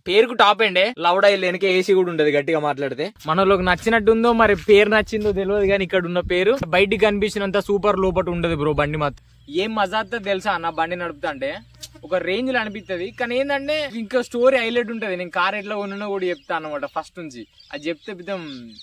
పేరుకు టాప్ ఎండే లౌడా వెనక ఏసీ కూడా ఉంటది గట్టిగా మాట్లాడితే. మనలోకి నచ్చినట్టుందో మరి పేరు నచ్చిందో తెలియదు కానీ ఇక్కడ ఉన్న పేరు బయటికి కనిపించినంత సూపర్ లోపల ఉండదు బ్రో. బండి మాత్రం ఏం మజాతో తెలుసా అన్న, బండి నడుపుతా అంటే ఒక రేంజ్ లో అనిపిస్తుంది. కానీ ఏంటంటే ఇంకా స్టోరీ హైలైట్ ఉంటది. నేను కార్ ఎట్లా కొన్నా కూడా చెప్తా అనమాట ఫస్ట్ నుంచి. అది చెప్తే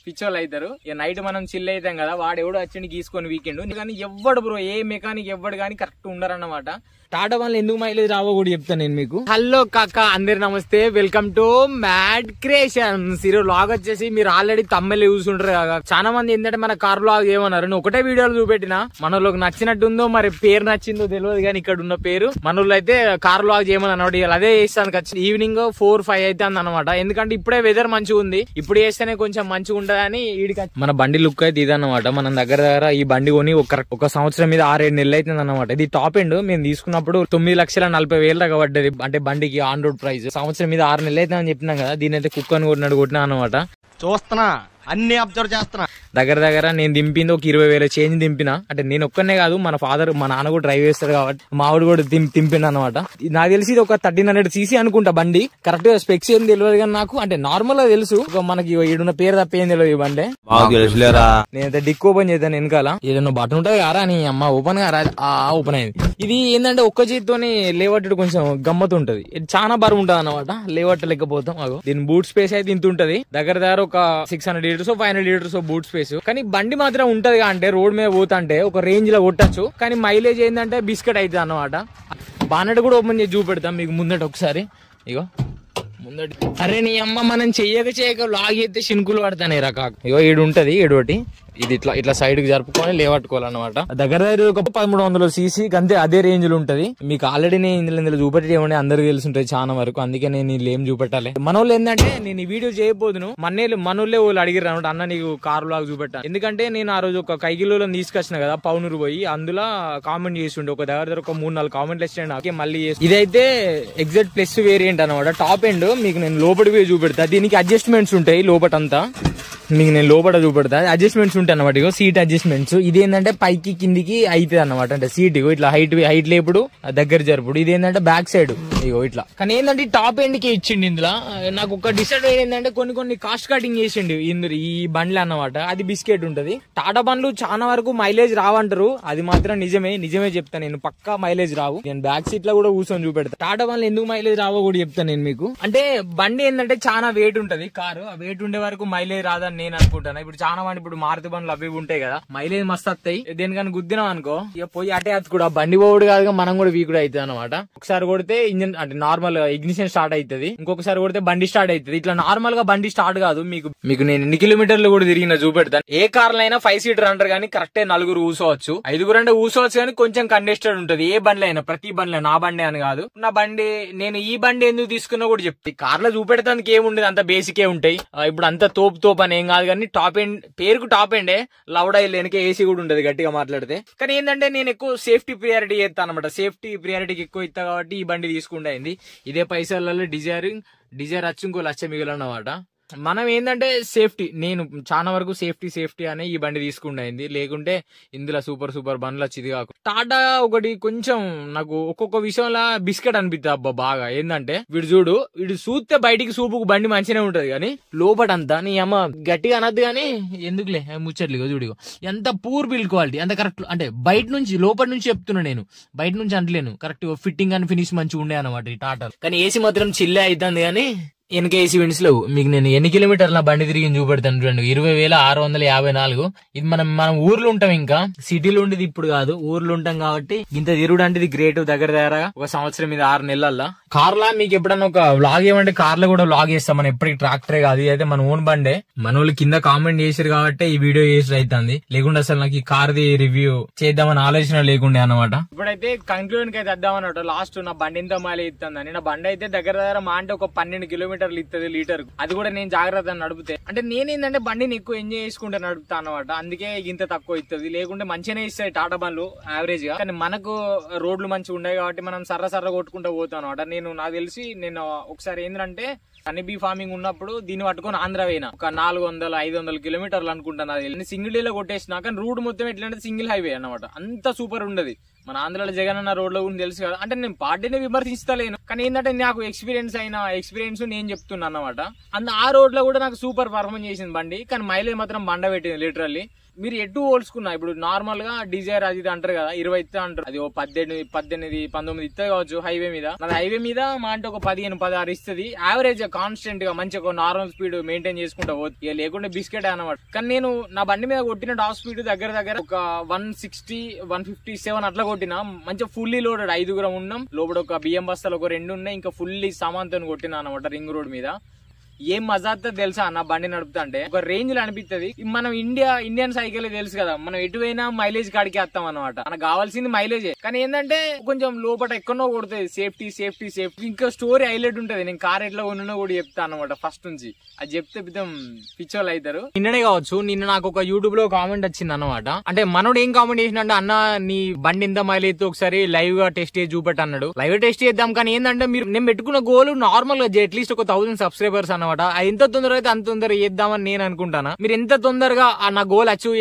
పిచ్చోళ్ళు అవుతారు. ఇక నైట్ మనం చిల్ అవుతాం కదా, వాడు ఎవడో వచ్చి గీసుకొని వీకెండ్. కానీ ఎవ్వడు బ్రో, ఏ మెకానిక్ ఎవ్వడు కానీ కరెక్ట్ ఉండరన్నమాట. టాటా వల్ల ఎందుకు మైలేజ్ రావో కూడా చెప్తాను నేను మీకు. హలో కాకా, అందరు నమస్తే, వెల్కమ్ టు మ్యాడ్ క్రియేషన్స్. ఈరోజు లాగ్ వచ్చేసి మీరు ఆల్రెడీ తమ్మెల్ చూసుంటారు కదా. చాలా మంది ఏంటంటే మన కార్ లాగ్ ఏమన్నారు, నేను ఒకటే వీడియోలు చూపెట్టిన. మనలోకి నచ్చినట్టుందో మరి పేరు నచ్చిందో తెలియదు కానీ ఇక్కడ ఉన్న పేరు మనలో అయితే కార్ లాగ్ చేయమని అన్నమాట. అదే చేస్తాను ఖచ్చితంగా. ఈవినింగ్ 4-5 అయితే అనమాట. ఎందుకంటే ఇప్పుడే వెదర్ మంచిగా ఉంది, ఇప్పుడు చేస్తేనే కొంచెం మంచిగా ఉంటదని ఈడికి. మన బండి లుక్ అయితే ఇదన్నమాట. మన దగ్గర ఈ బండి కొని ఒక సంవత్సరం మీద 6-7 నెలలు అవుతుంది అన్నమాట. ఇది టాప్ ఎండ్. మేము తీసుకున్న అప్పుడు 9,40,000 దాకా పడ్డది. అంటే బండికి ఆన్ రోడ్ ప్రైస్. సంవత్సరం మీద 6 నెలలు అయితే అని చెప్పినాం కదా. దీని అయితే కుక్కని కొట్టినా అనమాట. చూస్తున్నా, అన్ని అబ్జర్వ్ చేస్తున్నా. దగ్గర నేను దింపింది ఒక 20,000 చేంజ్ దింపిన. అంటే నేను ఒక్కనే కాదు, మన ఫాదర్ మా నాన్న కూడా డ్రైవ్ చేస్తాడు కాబట్టి మావిడ కూడా దింపింది అనమాట. నాకు తెలిసి ఇది ఒక 1300cc అనుకుంటా బండి. కరెక్ట్ గా స్పెక్స్ ఏం తెలియదు కానీ నాకు, అంటే నార్మల్ గా తెలుసు. మనకి ఈడున్న పేరు తప్ప ఏం తెలియదు ఈ బండి. నేనైతే డిక్ ఓపెన్ చేద్దాను వెనకాల. ఏదైనా బటన్ ఉంటుంది కారా నీ అమ్మ, ఓపెన్ గా ఓపెన్ అయింది. ఇది ఏంటంటే ఒక్క చేతితోనే లేవట్టుడు కొంచెం గమ్మత్ ఉంటది. ఇది చాలా బరువు ఉంటది అనమాట, లేవట్టలేకపోతాం. దీని బూట్ స్పేస్ అయితే ఇంత ఉంటది. దగ్గర ఒక 600 లీటర్స్ 500 లీటర్స్ బూట్ స్పేస్. కానీ బండి మాత్రం ఉంటది అంటే రోడ్ మీద పోతుంటే ఒక రేంజ్ లో కొట్టచ్చు. కానీ మైలేజ్ ఏంటంటే బిస్కెట్ అవుతుంది అనమాట. బానెట్ కూడా ఓపెన్ చేసి చూపెడతాం మీకు ముందట ఒకసారి. ఇగో ముందటి. అరే నీ అమ్మ, మనం చెయ్యక లాగ్ చేస్తే శినుకులు పడతానే రకాకు. ఇగో ఈడు ఉంటది ఈడోటి. ఇది ఇట్లా సైడ్ కి జరుపుకొని లేవట్టుకోవాలన్నమాట. దగ్గర ఒక 1300cc అంతే, అదే రేంజ్ లో ఉంటది. మీకు ఆల్రెడీ నేను ఇందులో చూపెట్టి ఏమంటే అందరికి తెలిసి ఉంటుంది చాలా వరకు. అందుకే నేను ఏం చూపెట్టాలి. మన వాళ్ళు ఏంటంటే నేను ఈ వీడియో చేయబోదును. మనోళ్ళే వాళ్ళు అడిగిరు అనమాట, అన్న నీకు కార్ లాగ్ చూపెట్టా. ఎందుకంటే నేను ఆ రోజు ఒక కైకిలో తీసుకొచ్చిన కదా పౌనూరు పోయి, అందులో కామెంట్ చేసిండు. ఒక దగ్గర ఒక 3-4 కామెంట్లు ఇచ్చాడు నాకు. మళ్ళీ ఇదైతే ఎగ్జాక్ట్ ప్లస్ వేరియంట్ అనమాట, టాప్ ఎండ్. మీకు నేను లోపలి పోయి చూపెడతా. దీనికి అడ్జస్ట్మెంట్స్ ఉంటాయి లోపటంతా. మీకు నేను లోపల చూపెడతా. అడ్జస్ట్మెంట్స్ ఉంటాయి అనమాట. ఇగో సీట్ అడ్జస్ట్మెంట్స్. ఇది ఏంటంటే పైకి కిందికి అవుతుంది అనమాట. అంటే సీట్ ఇగో ఇట్లా హైట్ లేపుడు, దగ్గర జరుపుడు. ఇది ఏంటంటే బ్యాక్ సైడ్ ఇగో ఇట్లా. కానీ ఏంటంటే టాప్ ఎండ్ కి ఇచ్చిండు ఇందులో. నాకు ఒక డిసడ్వాంటేజ్ ఏంటంటే కొన్ని కాస్ట్ కటింగ్ చేసిండు ఈ బండ్లు అన్నమాట. అది బిస్కెట్ ఉంటది. టాటా బండ్లు చాలా వరకు మైలేజ్ రావంటారు, అది మాత్రం నిజమే చెప్తాను నేను. పక్కా మైలేజ్ రావు. నేను బ్యాక్ సీట్ లో కూడా కూర్చొని చూపెడతా. టాటా బండ్లు ఎందుకు మైలేజ్ రావో కూడా చెప్తాను నేను మీకు. అంటే బండి ఏంటంటే చాలా వెయిట్ ఉంటది కారు. ఆ వెయిట్ ఉండే వరకు మైలేజ్ రాదని నేను అనుకుంటాను. ఇప్పుడు చాలా మంది ఇప్పుడు మారుతి బండ్లు అవి ఉంటాయి కదా, మైలేజ్ మస్తు వస్తాయి. దేనికన్నా గుద్దినాం అనుకో ఇక పోయి అటే కూడా బండి పోవుడు కాదు, మనం కూడా వీకుడు అవుతుంది అనమాట. ఒకసారి కొడితే ఇంజన్ అంటే నార్మల్ ఇగ్నిషన్ స్టార్ట్ అవుతుంది, ఇంకొకసారి కొడితే బండి స్టార్ట్ అవుతుంది. ఇట్లా నార్మల్ గా బండి స్టార్ట్ కాదు. మీకు నేను ఎన్ని కిలోమీటర్లు కూడా తిరిగిన చూపెడతాను. ఏ కార్లో అయినా 5 సీటర్ అంటారు కానీ కరెక్టే 4 కూర్చోవచ్చు. 5 అంటే కూర్చోవచ్చు కానీ కొంచెం కంజెస్టెడ్ ఉంటది. ఏ బండ్లు అయినా, ప్రతి బండ్లే. నా బండి అని కాదు, నా బండి. నేను ఈ బండి ఎందుకు తీసుకున్నా కూడా చెప్తే. కార్లో చూపెడతానికి ఏముండదు, అంత బేసికే ఉంటాయి. ఇప్పుడు అంత తోపు అని ఏం కాదు. కానీ టాప్ ఎండ్, పేరుకు టాప్ ఎండే. లౌడా వెనక ఏసీ కూడా ఉంటది గట్టిగా మాట్లాడితే. కానీ ఏంటంటే నేను ఎక్కువ సేఫ్టీ ప్రియారిటీ చేస్తాను అనమాట. సేఫ్టీ ప్రియారిటీకి ఎక్కువ ఇస్తా కాబట్టి ఈ బండి తీసుకుంటే అయింది. ఇదే పైసలలో డిజైర్ వచ్చి ఇంకో 1,00,000 మిగిలినమాట. మనం ఏంటంటే సేఫ్టీ, నేను చాలా వరకు సేఫ్టీ అనే ఈ బండి తీసుకుంటా. లేకుంటే ఇందులో సూపర్ బండ్లు వచ్చింది కాకు. టాటా ఒకటి కొంచెం నాకు ఒక్కొక్క విషయంలో బిస్కెట్ అనిపిస్తుంది అబ్బా బాగా. ఏంటంటే వీడు చూస్తే బయటికి సూపుకు బండి మంచిగానే ఉంటది కానీ లోపటంతా నీ అమ్మ గట్టిగా అనద్దు కానీ ఎందుకులే ముచ్చట్లుగా చూడు. ఎంత పూర్ బిల్డ్ క్వాలిటీ, అంత కరెక్ట్. అంటే బయట నుంచి లోపల నుంచి చెప్తున్నా నేను, బయట నుంచి అంటలేను. కరెక్ట్ ఫిట్టింగ్ అండ్ ఫినిష్ మంచిగా ఉండే అనమాట ఈ టాటా. కానీ ఏసీ మాత్రం చిల్లే అవుతుంది. కానీ వెనక ఏసీ విండ్స్ లేవు. మీకు నేను ఎన్ని కిలోమీటర్ల బండి తిరిగి చూపెడతాను చూడండి. 20,654. ఇది మనం ఊర్లో ఉంటాం, ఇంకా సిటీలో ఉండేది ఇప్పుడు కాదు, ఊర్లో ఉంటాం కాబట్టి ఇంత తిరుగుడు అంటే ఇది గ్రేట్. దగ్గర ఒక సంవత్సరం మీద 6 నెలల్లో. కార్లా మీకు ఎప్పుడన్నా ఒక వ్లాగ్ ఏమంటే కార్లో కూడా వ్లాగ్ చేస్తాం మనం. ఎప్పటికి ట్రాక్టరే కాదు, ఇది అయితే మన ఓన్ బండే. మన వాళ్ళు కింద కామెంట్ చేసారు కాబట్టి ఈ వీడియో చేసి అవుతుంది. లేకుంటే అసలు నాకు ఈ కార్ది రివ్యూ చేద్దామని ఆలోచన లేకుండే అనమాట. ఇప్పుడైతే కంక్లూజన్ కి అయితే వద్దామన్నట్టు. లాస్ట్ నా బండి ఎంత మైలేజ్ ఇస్తుందని. నా బండి అయితే దగ్గర మా అంటే ఒక 12 కిలోమీటర్లు ఇస్తుంది లీటర్. అది కూడా నేను జాగ్రత్త నడిపితే. అంటే నేనేందంటే బండిని ఎక్కువ ఎంజాయ్ చేసుకుంటే నడుపుతా అనమాట. అందుకే ఇంత తక్కువ ఇస్తుంది. లేకుంటే మంచిగానే ఇస్తాయి టాటా బండ్లు యావరేజ్ గా. కానీ మనకు రోడ్లు మంచిగా ఉన్నాయి కాబట్టి మనం సర్ర కొట్టుకుంటూ పోతాం అనమాట. నాకు తెలిసి నేను ఒకసారి ఏంటంటే హనీ ఫార్మింగ్ ఉన్నప్పుడు దీన్ని పట్టుకొని ఆంధ్ర పోయినా. ఒక 400-500 కిలోమీటర్లు అనుకుంటాను. అది సింగిల్ డేలో కొట్టేసిన. కానీ రూట్ మొత్తం ఎట్లా సింగిల్ హైవే అన్నమాట. అంత సూపర్ ఉండదు. మన ఆంధ్రాలో జగన్ అన్న రోడ్ లో కూడా తెలుసు కదా. అంటే నేను పార్టీని విమర్శిస్తలేను, కానీ ఏంటంటే నాకు ఎక్స్పీరియన్స్ నేను చెప్తున్నా అన్నమాట. ఆ రోడ్ లో కూడా నాకు సూపర్ పర్ఫార్మెన్స్ చేసింది బండి. కానీ మైలేజ్ మాత్రం బండ పెట్టింది లిటరల్లీ. మీరు ఎటు పోల్చుకున్నా ఇప్పుడు నార్మల్ గా డిజైర్ అది ఇది అంటారు కదా, 20 ఇస్తా అంటారు. అది 18-19 ఇస్తుంది కావచ్చు హైవే మీద. అది హైవే మీద మా అంటే ఒక 15-16 ఇస్తుంది. యావరేజ్ కాన్స్టెంట్ గా మంచి ఒక నార్మల్ స్పీడ్ మెయింటైన్ చేసుకుంటా పోతుంది. ఇక లేకుంటే బిస్కెట్ అనమాట. కానీ నేను నా బండి మీద కొట్టిన టాప్ స్పీడ్ దగ్గర ఒక 160-157 అట్లా కొట్టినా. మంచిగా ఫుల్లీ లోడెడ్ 5 ఉన్నాం. లోపల ఒక బియ్యం బస్తాలు ఒక 2 ఉన్నాయి. ఇంకా ఫుల్లీ సామాన్తో కొట్టినా అనమాట రింగ్ రోడ్ మీద. ఏం మజాతో తెలుసా అన్న బండి నడుపుతా అంటే ఒక రేంజ్ లో అనిపిస్తుంది. మనం ఇండియన్ సైకిల్ తెలుసు కదా, మనం ఎటువైనా మైలేజ్ కాడికి వస్తాం అనమాట. మనకు కావాల్సింది మైలేజే. కానీ ఏంటంటే కొంచెం లోపల ఎక్కడో కొడుతుంది. సేఫ్టీ. ఇంకా స్టోరీ హైలైట్ ఉంటది. నేను కార్ ఎట్లా కొన్నా కూడా చెప్తా అనమాట ఫస్ట్ నుంచి. అది చెప్తే పిచ్చోళ్ళు అవుతారు. నిన్ననే కావచ్చు, నిన్న నాకు ఒక యూట్యూబ్ లో కామెంట్ వచ్చింది అనమాట. అంటే మనోడు ఏం కామెంట్ చేసినంటే, అన్న నీ బండి ఎంత మైలేజ్ ఒకసారి లైవ్ గా టెస్ట్ చేసి చూపెట్టు అన్నాడు. లైవ్ టెస్ట్ చేద్దాం. కానీ ఏంటంటే నేను పెట్టుకున్న గోల్ నార్మల్ గా అట్లీస్ట్ ఒక 1000 సబ్స్క్రైబర్స్ అన్నమాట. ఎంత తొందరగా అయితే అంత తొందరగా చేద్దామని నేను అనుకుంటాను. మీరు ఎంత తొందరగా నా గోల్ అచీవ్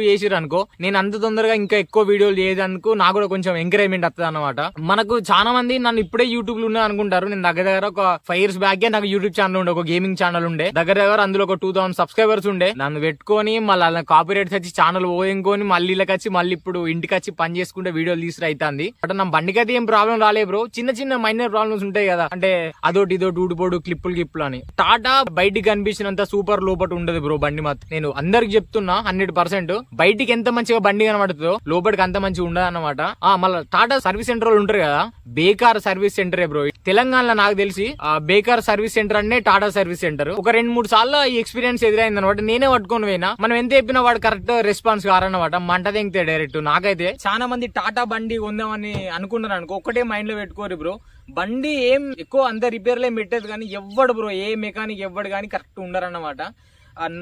చేసిరు అనుకో, నేను అంత తొందరగా ఇంకా ఎక్కువ వీడియోలు చేయడానికి నాకు కూడా కొంచెం ఎంకరేజ్మెంట్ వస్తుంది అనమాట. మనకు చాలా మంది నన్ను ఇప్పుడే యూట్యూబ్ లో ఉన్నా అనుకుంటారు. నేను దగ్గర ఒక 5 years బ్యాక్ నాకు యూట్యూబ్ ఛానల్ ఉండే, ఒక గేమింగ్ ఛానల్ ఉండే. దగ్గర అందులో ఒక 2000 సబ్స్క్రైబర్స్ ఉండే. నన్ను పెట్టుకొని మళ్ళీ కాపీ రైట్స్ వచ్చి ఛానల్ పోయించుకొని మళ్ళీ వచ్చి మళ్ళీ ఇప్పుడు ఇంటికి వచ్చి పని చేసుకుంటే వీడియోలు తీసుకుని అవుతుంది. అంటే నా బండికి అయితే ఏం ప్రాబ్లం రాలే బ్రో. చిన్న మైనర్ ప్రాబ్లమ్స్ ఉంటాయి కదా, అంటే అదోటి ఇదోటి ఊడిపోడు గిప్పులు అని. టాటా బయటికి కనిపించినంత సూపర్ లోపల ఉండదు బ్రో బండి మాత్రం. నేను అందరికి చెప్తున్నా 100%. బయటికి ఎంత మంచిగా బండి కనబడుతుందో లోపలికి అంత మంచిగా ఉండదు అన్నమాట. మళ్ళీ టాటా సర్వీస్ సెంటర్ ఉంటారు కదా, బేకార్ సర్వీస్ సెంటరే బ్రో. తెలంగాణలో నాకు తెలిసి బేకార్ సర్వీస్ సెంటర్ అంటే టాటా సర్వీస్ సెంటర్. ఒక 2-3 సార్లు ఈ ఎక్స్పీరియన్స్ ఎదురైంది అనమాట. నేనే పట్టుకొని పోయినా. మనం ఎంత చెప్పినా వాడు కరెక్ట్ రెస్పాన్స్ కారన్నమాట. మంట తెంగితే డైరెక్ట్. నాకైతే చాలా మంది టాటా బండి కొందామని అనుకున్నారు అనుకో, ఒక్కటే మైండ్ లో పెట్టుకోరు బ్రో. బండి ఏం ఎక్కువ అంత రిపేర్లు ఏం పెట్టేది కానీ ఎవ్వడు బ్రో, ఏ మెకానిక్ ఎవ్వడు కానీ కరెక్ట్ ఉండరన్నమాట.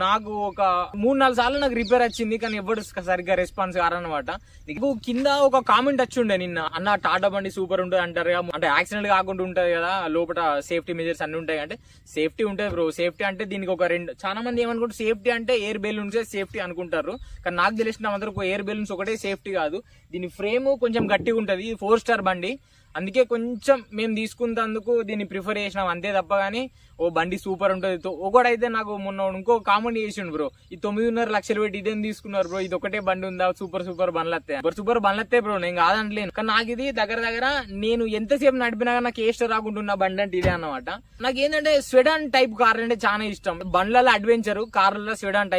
నాకు ఒక 3-4 సార్లు నాకు రిపేర్ వచ్చింది, కానీ ఎవ్వడు సరిగ్గా రెస్పాన్స్ కారన్నమాట. నీకు కింద ఒక కామెంట్ వచ్చి ఉండే నిన్న, అన్న టాటా బండి సూపర్ ఉంటుంది అంటారు. అంటే యాక్సిడెంట్ కాకుండా ఉంటది కదా, లోపల సేఫ్టీ మెజర్స్ అన్ని ఉంటాయి. అంటే సేఫ్టీ ఉంటుంది బ్రో. సేఫ్టీ అంటే దీనికి ఒక చాలా మంది ఏమనుకుంటారు, సేఫ్టీ అంటే ఎయిర్ బెలూన్స్ సేఫ్టీ అనుకుంటారు. కానీ నాకు తెలిసిన అందరూ ఎయిర్ బెలూన్స్ ఒకటే సేఫ్టీ కాదు. దీని ఫ్రేమ్ కొంచెం గట్టిగా ఉంటది. 4 star బండి, అందుకే కొంచెం మేము తీసుకున్నందుకు దీన్ని ప్రిఫర్ చేసినాం అంతే తప్ప. కానీ బండి సూపర్ ఉంటది. ఒకడైతే నాకు మొన్న ఇంకో కామెంట్ చేసిండు బ్రో, ఈ 9.5 లక్షలు పెట్టి ఇదేం తీసుకున్నారు బ్రో, ఇది ఒకటే బండి ఉందా, సూపర్ బండ్లు వస్తాయి. సూపర్ బండ్లు వస్తాయి బ్రో, నేను కాదనలేను. కానీ నాకు ఇది దగ్గర నేను ఎంతసేపు నడిపినా నాకు ఏస్టర్ రాకుండా బండి అంటే ఇదే అన్నమాట. నాకు ఏంటంటే స్వెడాన్ టైప్ కార్ అంటే చాలా ఇష్టం. బండ్లలో అడ్వెంచర్, కార్లలో స్వెడాన్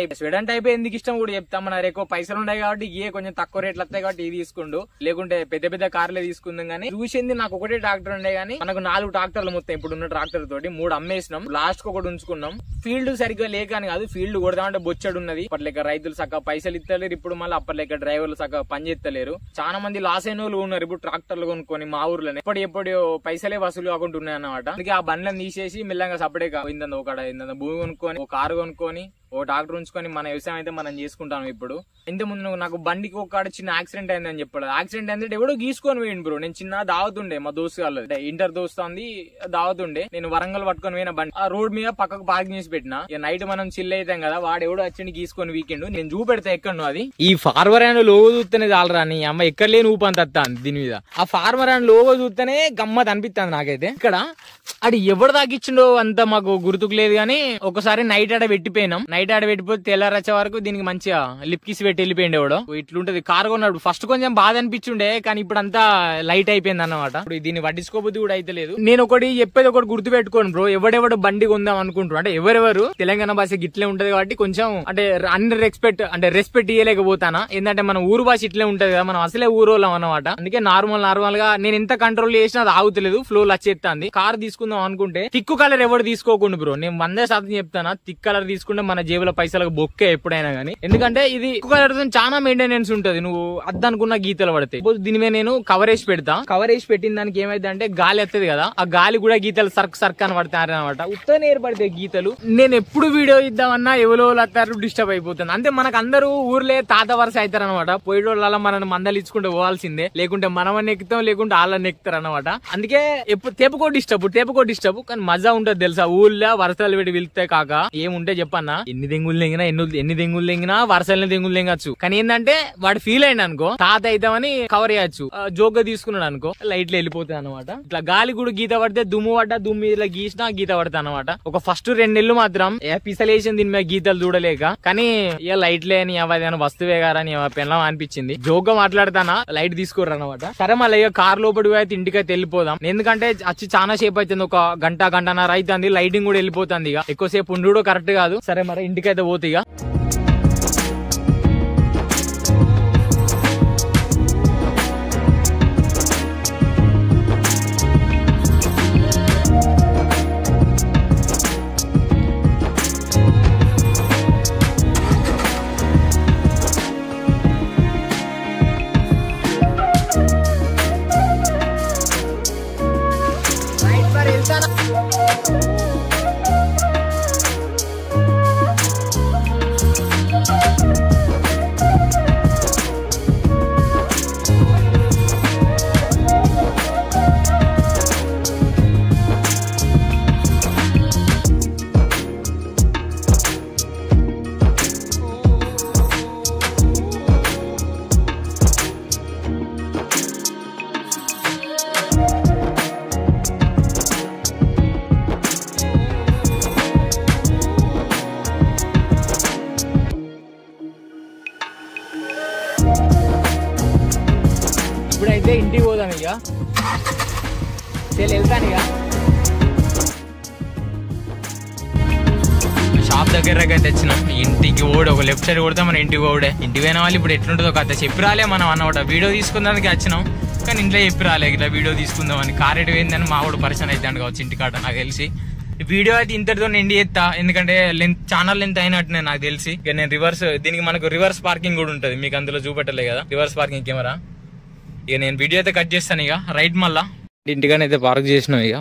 టైప్ ఎందుకు ఇష్టం కూడా చెప్తాం. మన ఎక్కువ పైసలు ఉన్నాయి కాబట్టి ఏ కొంచెం తక్కువ రేట్లు వస్తాయి కాబట్టి ఇది తీసుకుండు, లేకుంటే పెద్ద కార్లే తీసుకుందాం. కానీ చూసింది నాకు ఒకటే ట్రాక్టర్ ఉండే, కానీ మనకు 4 ట్రాక్టర్లు మొత్తం ఇప్పుడున్న ట్రాక్టర్ తోటి 3 అమ్మేసినాం. లాస్ట్ కి ఒకటి ఉంచుకున్నాం. ఫీల్డ్ సరిగ్గా లేక అని కాదు, ఫీల్డ్ కొడదామంటే బొచ్చడు ఉన్నది. అప్పట్లేక రైతులు సక్క పైసలు ఇస్తలేరు. ఇప్పుడు మళ్ళీ అప్పట్లేక డ్రైవర్లు సక్క పని చేస్తలేరు. చాలా మంది లాస్ అయిన వాళ్ళు ఉన్నారు ఇప్పుడు ట్రాక్టర్లు కొనుక్కొని మా ఊర్లోనే. ఎప్పుడు పైసలే వసూలు కాకుండా ఉన్నాయి అన్నమాట. అందుకే ఆ బండ్లను తీసేసి మెల్లగా సపడే ఒక భూమి కొనుక్కొని, ఒక కారు కొనుక్కొని, ఓ ట్రాక్టర్ ఉంచుకొని మన వ్యవసాయం అయితే మనం చేసుకుంటాం. ఇప్పుడు ఇంత ముందు నాకు బండికి ఒక చిన్న యాక్సిడెంట్ అయిందని చెప్పాడు. యాక్సిడెంట్ అయిందంటే ఎవడో గీసుకొని పోయింది బ్రో. నేను చిన్న దావతుండే, మా దోస్తు వాళ్ళది ఇంటర్ దోస్తు ఉంది, దావతుండే. నేను వరంగల్ పట్టుకొని పోయిన బండి ఆ రోడ్ మీద పక్కకు పార్కింగ్ చేసి పెట్టిన. ఇక నైట్ మనం చిల్ అవుతాం కదా, వాడు ఎవడో వచ్చి గీసుకొని వీకెండ్ నేను చూపెడతా ఎక్కడో. అది ఈ ఫార్మర్ అండ్ లోగో చూస్తేనే చాలరా నీ అమ్మ, ఎక్కడ లేని ఊపంత వస్తాను దీని మీద. ఆ ఫార్మర్ అండ్ లోగో చూస్తేనే గమ్మత్ అనిపిస్తుంది నాకైతే. ఇక్కడ అది ఎవడు దాకిచ్చిండో అంత మాకు గుర్తుకు లేదు, కానీ ఒకసారి నైట్ ఆడ పెట్టిపోయినాం. నైట్ ఆడ పెట్టిపోతే తెల్లారచ్చే వరకు దీనికి మంచిగా లిప్ కిస్ పెట్టి వెళ్ళిపోయింది ఎవడో. ఇట్లుంటది కారు కొన్నాడు. ఫస్ట్ కొంచెం బాధ అనిపించుండే, కానీ ఇప్పుడు అంతా లైట్ అయిపోయింది అన్నమాట. ఇప్పుడు దీన్ని పట్టించుకోబుద్ధి కూడా అయితే లేదు. నేను ఒకటి చెప్పేది ఒకటి గుర్తు పెట్టుకోండి బ్రో, ఎవడెవడు బండి కొందాం అనుకుంటారు అంటే ఎవరెవరు తెలంగాణ భాష గిట్లే ఉంటది కాబట్టి కొంచెం అంటే రెస్పెక్ట్ ఇయ్యలేకపోతానా. ఏంటంటే మన ఊరు భాష ఇట్లే ఉంటది కదా, మనం అసలే ఊరోళ్ళం అన్నమాట. అందుకే నార్మల్ గా నేను ఎంత కంట్రోల్ చేసినా అది ఆగుతలేదు, ఫ్లో వచ్చేస్తుంది. కార్ తీసుకుందాం అనుకుంటే థిక్ కలర్ ఎవరు తీసుకోకుండా బ్రో, నేను 100% చెప్తానా. థిక్ కలర్ తీసుకుంటే మన జేబుల పైసలకు బొక్కే ఎప్పుడైనా గానీ. ఎందుకంటే ఇది చాలా మెయింటెనెన్స్ ఉంటది. నువ్వు అద్దనుకున్న గీతలు పడతాయి. దీని మీద నేను కవర్ వేసి పెడతా. కవర్ వేసి పెట్టిన దానికి ఏమైతే అంటే గాలి వస్తుంది కదా, ఆ గాలి కూడా గీతలు సర్క్ అని పడతారు అనమాట. ఉత్తనే ఏర్పడతాయి గీతలు. నేను ఎప్పుడు వీడియో ఇద్దామన్నా ఎవరో వస్తారు, డిస్టర్బ్ అయిపోతుంది. అంతే మనకు అందరూ ఊర్లే తాత వరుస అవుతారు అనమాట. పోయేటోళ్ళ మనల్ని మందలు ఇచ్చుకుంటే పోవాల్సిందే, లేకుంటే మనమని ఎక్కుతాం, లేకుంటే వాళ్ళని ఎక్కుతారు అనమాట. అందుకే ఎప్పుడు తేపుకో డిస్టర్బ్ కానీ మజా ఉంటది తెలుసా. ఊళ్ళో వరసలు పెట్టి వెళ్తాయి కాక ఏముంటే చెప్పన్నా, ఎన్ని దెంగులు తెంగినా వరసల్ని దెంగులు తెంగచ్చు. కానీ ఏంటంటే వాడు ఫీల్ అయింది అనుకో, తాత అయితామని కవర్ చేయొచ్చు. జోగ్గా తీసుకున్నాడు అనుకో, లైట్లు వెళ్ళిపోతాయి అనమాట. ఇట్లా గాలి కూడా గీత పడితే దుమ్ము ఇలా గీసినా గీత పడతా అనమాట. ఒక ఫస్ట్ 2 నెలలు మాత్రం పిసలేషన్ దీని మీద గీతలు చూడలేక, కానీ ఇక లైట్లే అని అవన్నీ వస్తువే గారా అని పెళ్ళం అనిపించింది. జోగ్గా మాట్లాడతానా, లైట్ తీసుకోరు అనమాట. సరే మళ్ళీ ఇక కార్ లోపడి అయితే ఇంటికైతే వెళ్ళిపోదాం. ఎందుకంటే వచ్చి చాలా సేపు అవుతుంది, ఒక గంటన్నర అవుతుంది. లైటింగ్ కూడా వెళ్ళిపోతుంది. ఇక ఎక్కువసేపు ఉండు కరెక్ట్ కాదు. సరే మరి ఇంటికైతే పోతే ఇక ఇప్పుడైతే ఇంటికి పోదాం. ఇక వెళ్తాను. ఇక షాప్ దగ్గరకి అయితే వచ్చినాం. ఇంటికి ఓడి ఒక లెఫ్ట్ సైడ్ కొడితే మన ఇంటికి ఓడే. ఇంటికి పోయిన వాళ్ళు ఇప్పుడు ఎట్లుంటుందో కథ చెప్పి రాలే మనం అన్నమాట. వీడియో తీసుకుందానికి వచ్చినాం, కానీ ఇంట్లో చెప్పి రాలే ఇట్లా వీడియో తీసుకుందామని. కార్ ఎటు పోయిందని మా కూడా పరిచయం అయితే అండి కావచ్చు ఇంటికాడ. నాకు తెలిసి వీడియో అయితే ఇంతటితో ఎండి చేస్తా, ఎందుకంటే ఛానల్ లెంత్ అయినట్టు నాకు తెలిసి. ఇక నేను దీనికి మనకు రివర్స్ పార్కింగ్ కూడా ఉంటుంది, మీకు అందులో చూపెట్టలే కదా రివర్స్ పార్కింగ్ కెమెరా. ఇక నేను వీడియో అయితే కట్ చేస్తాను. ఇక రైట్ మళ్ళా ఇంటికానైతే పార్క్ చేసినాం. ఇక